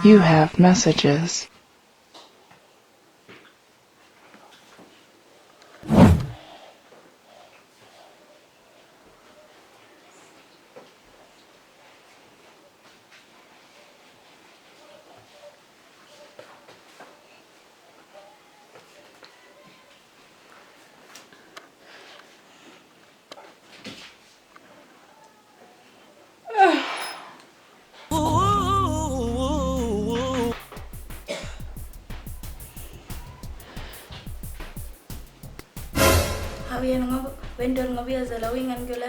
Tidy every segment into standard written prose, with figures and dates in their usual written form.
You have messages. Hawiyan nga vendor nga biya lawingan gula.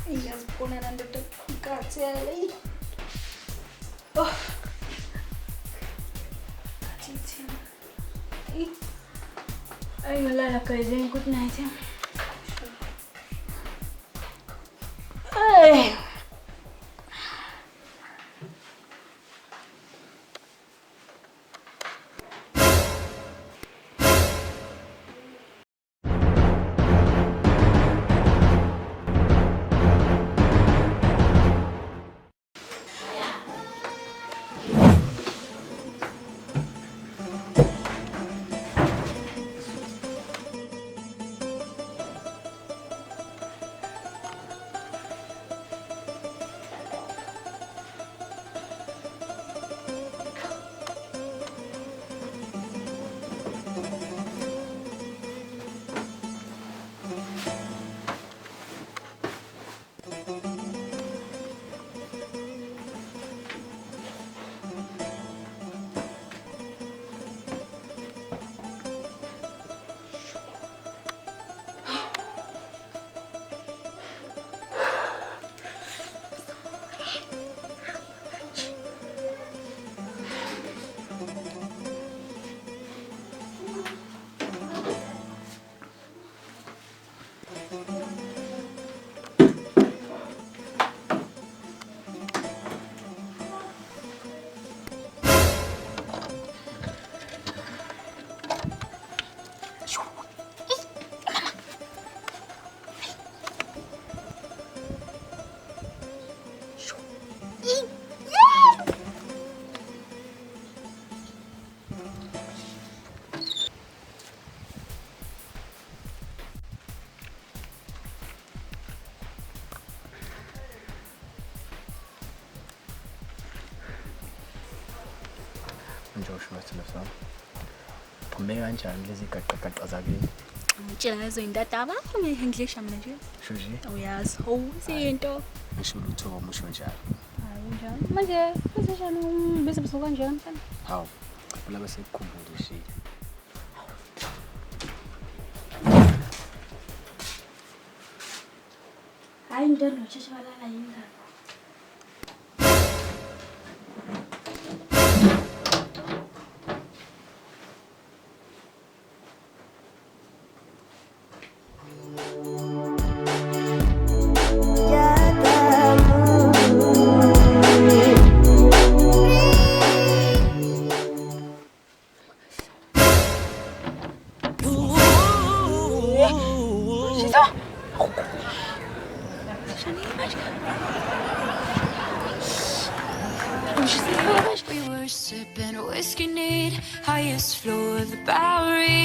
Iyas puna nandito katsi alay. Oh. Katsi. Ay wala na kayo din good night. Ay. Joshua Silesa. Phumeka kanjani lezi gaqaqaqa zakini? Ngitshela ngezo indaba bakho nge-English mina nje. Shoji. Uyazi, siyinto. Ngisho lutho umusho njalo. Hayi kunjani. Manje kuseshana bese busuka kanjani mfana? Hawu, phela bese ukukhumbula ushile. Hayi into nosheshe balala yingane. We were sipping whiskey neat, highest floor of the Bowery.